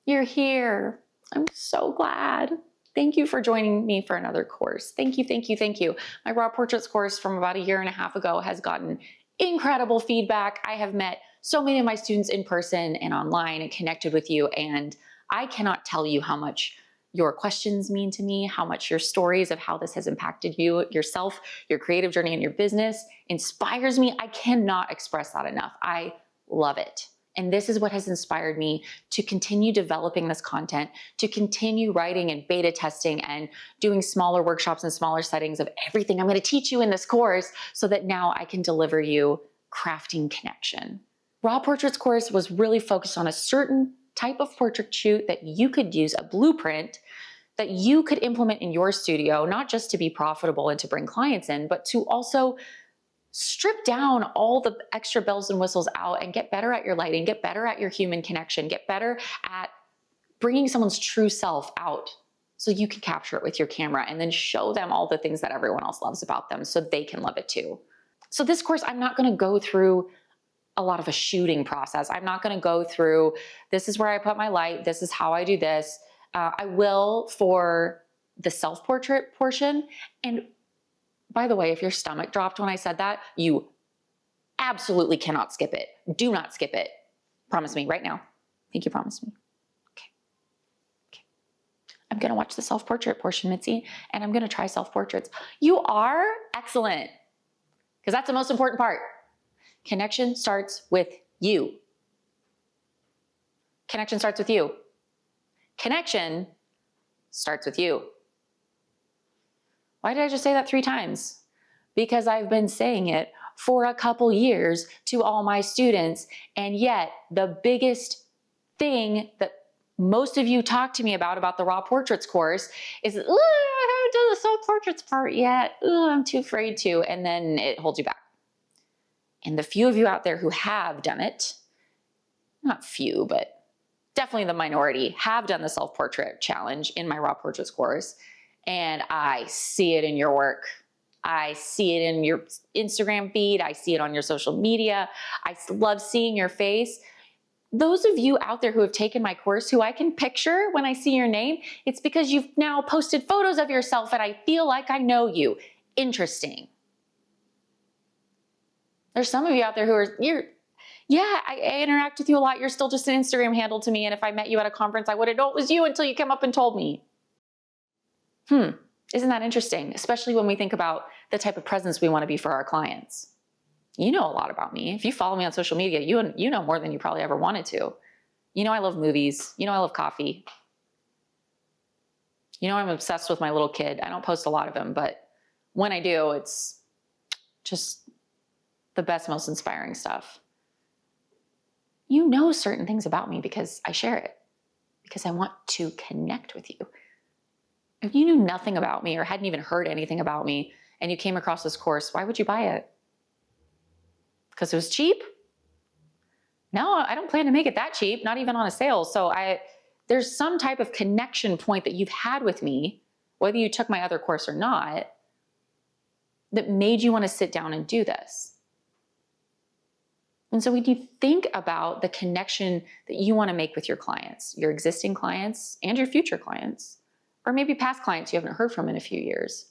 You're here. I'm so glad. Thank you for joining me for another course. Thank you, thank you, thank you. My Raw Portraits course from about 1.5 years ago has gotten incredible feedback. I have met so many of my students in person and online and connected with you, and I cannot tell you how much your questions mean to me, how much your stories of how this has impacted you, yourself, your creative journey, and your business inspires me. I cannot express that enough. I love it. And this is what has inspired me to continue developing this content, to continue writing and beta testing and doing smaller workshops and smaller settings of everything I'm going to teach you in this course so that now I can deliver you crafting connection. Raw Portraits course was really focused on a certain type of portrait shoot that you could use, a blueprint that you could implement in your studio, not just to be profitable and to bring clients in, but to also strip down all the extra bells and whistles out and get better at your lighting, get better at your human connection, get better at bringing someone's true self out so you can capture it with your camera and then show them all the things that everyone else loves about them so they can love it too. So this course, I'm not going to go through a lot of a shooting process. I'm not going to go through, this is where I put my light, this is how I do this. I will for the self-portrait portion. And by the way, if your stomach dropped when I said that, you absolutely cannot skip it. Do not skip it. Promise me right now. I think you promised me. Okay. Okay. I'm going to watch the self-portrait portion, Mitzi, and I'm going to try self-portraits. You are? Excellent. Because that's the most important part. Connection starts with you. Connection starts with you. Connection starts with you. Why did I just say that 3 times? Because I've been saying it for a couple years to all my students, and yet the biggest thing that most of you talk to me about the Raw Portraits course is, I haven't done the self-portraits part yet. I'm too afraid to, and then it holds you back. And the few of you out there who have done it, not few, but definitely the minority, have done the self-portrait challenge in my Raw Portraits course, and I see it in your work. I see it in your Instagram feed. I see it on your social media. I love seeing your face. Those of you out there who have taken my course, who I can picture when I see your name, it's because you've now posted photos of yourself and I feel like I know you. Interesting. There's some of you out there who are, I interact with you a lot. You're still just an Instagram handle to me. And if I met you at a conference, I wouldn't know it was you until you came up and told me. Isn't that interesting? Especially when we think about the type of presence we want to be for our clients. You know a lot about me. If you follow me on social media, you know more than you probably ever wanted to. You know I love movies. You know I love coffee. You know I'm obsessed with my little kid. I don't post a lot of him, but when I do, it's just the best, most inspiring stuff. You know certain things about me because I share it, because I want to connect with you. If you knew nothing about me or hadn't even heard anything about me and you came across this course, why would you buy it? Because it was cheap? No, I don't plan to make it that cheap, not even on a sale. So there's some type of connection point that you've had with me, whether you took my other course or not, that made you want to sit down and do this. And so when you think about the connection that you want to make with your clients, your existing clients and your future clients, or maybe past clients you haven't heard from in a few years,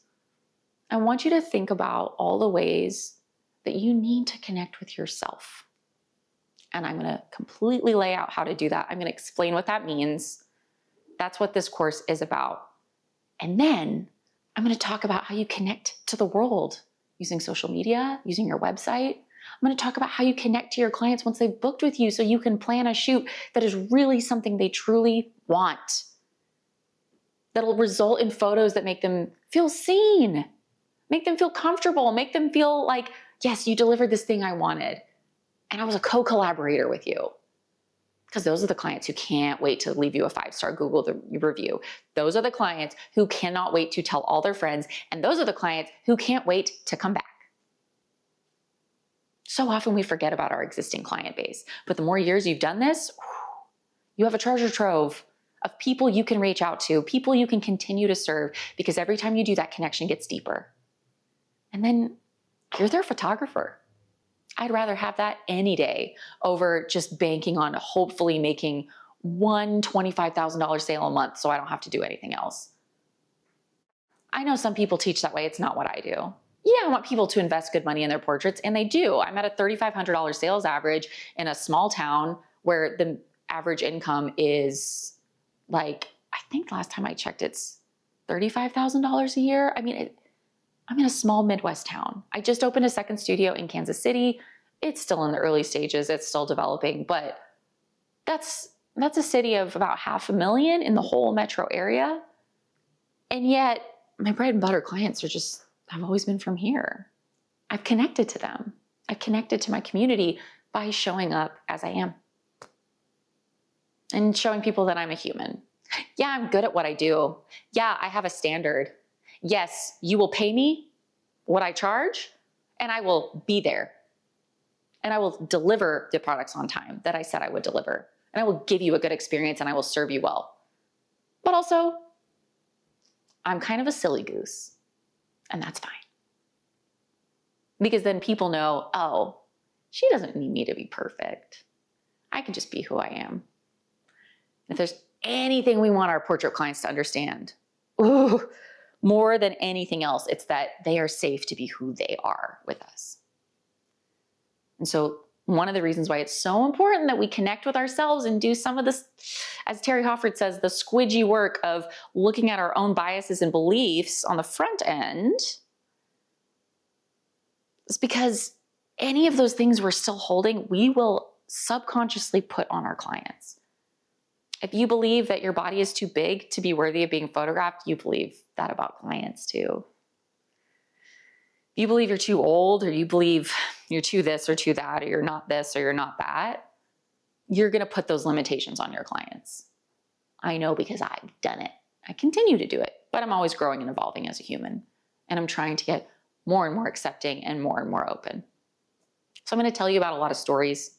I want you to think about all the ways that you need to connect with yourself. And I'm going to completely lay out how to do that. I'm going to explain what that means. That's what this course is about. And then I'm going to talk about how you connect to the world using social media, using your website. I'm going to talk about how you connect to your clients once they've booked with you so you can plan a shoot that is really something they truly want. That'll result in photos that make them feel seen, make them feel comfortable, make them feel like, yes, you delivered this thing I wanted. And I was a co-collaborator with you. Because those are the clients who can't wait to leave you a 5-star Google review. Those are the clients who cannot wait to tell all their friends. And those are the clients who can't wait to come back. So often we forget about our existing client base. But the more years you've done this, you have a treasure trove of people you can reach out to, people you can continue to serve, because every time you do that, connection gets deeper. And then you're their photographer. I'd rather have that any day over just banking on hopefully making one $25,000 sale a month so I don't have to do anything else. I know some people teach that way. It's not what I do. Yeah, I want people to invest good money in their portraits, and they do. I'm at a $3,500 sales average in a small town where the average income is like, I think last time I checked, it's $35,000 a year. I mean, I'm in a small Midwest town. I just opened a second studio in Kansas City. It's still in the early stages. It's still developing, but that's a city of about 500,000 in the whole metro area. And yet my bread and butter clients have always been from here. I've connected to them. I've connected to my community by showing up as I am and showing people that I'm a human. Yeah, I'm good at what I do. Yeah, I have a standard. Yes, you will pay me what I charge, and I will be there. And I will deliver the products on time that I said I would deliver. And I will give you a good experience, and I will serve you well. But also, I'm kind of a silly goose, and that's fine. Because then people know, oh, she doesn't need me to be perfect. I can just be who I am. If there's anything we want our portrait clients to understand, more than anything else, it's that they are safe to be who they are with us. And so one of the reasons why it's so important that we connect with ourselves and do some of this, as Terry Hofford says, the squidgy work of looking at our own biases and beliefs on the front end, is because any of those things we're still holding, we will subconsciously put on our clients. If you believe that your body is too big to be worthy of being photographed, you believe that about clients too. If you believe you're too old, or you believe you're too this or too that, or you're not this or you're not that, you're going to put those limitations on your clients. I know because I've done it. I continue to do it, but I'm always growing and evolving as a human. And I'm trying to get more and more accepting and more open. So I'm going to tell you about a lot of stories.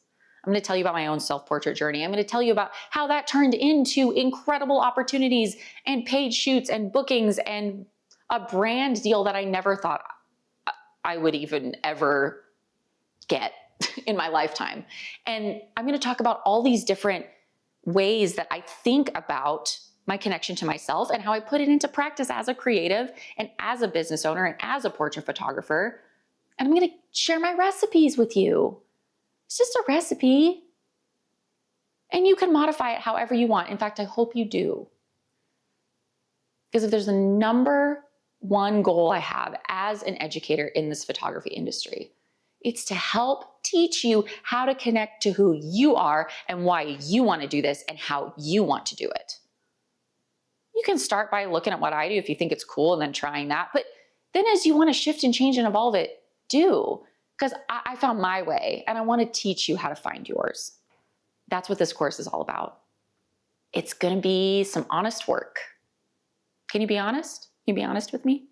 I'm going to tell you about my own self-portrait journey. I'm going to tell you about how that turned into incredible opportunities and paid shoots and bookings and a brand deal that I never thought I would even ever get in my lifetime. And I'm going to talk about all these different ways that I think about my connection to myself and how I put it into practice as a creative and as a business owner and as a portrait photographer. And I'm going to share my recipes with you. It's just a recipe, and you can modify it however you want. In fact, I hope you do. Because if there's a number one goal I have as an educator in this photography industry, it's to help teach you how to connect to who you are and why you want to do this and how you want to do it. You can start by looking at what I do if you think it's cool and then trying that. But then as you want to shift and change and evolve it, do. Because I found my way and I want to teach you how to find yours. That's what this course is all about. It's going to be some honest work. Can you be honest? Can you be honest with me?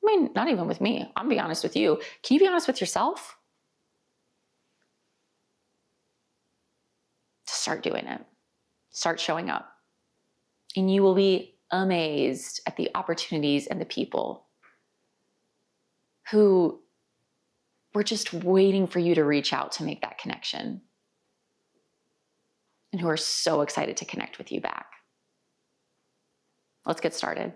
I mean, not even with me. I'm be honest with you. Can you be honest with yourself? Start doing it. Start showing up. And you will be amazed at the opportunities and the people who we're just waiting for you to reach out to make that connection, and who are so excited to connect with you back. Let's get started.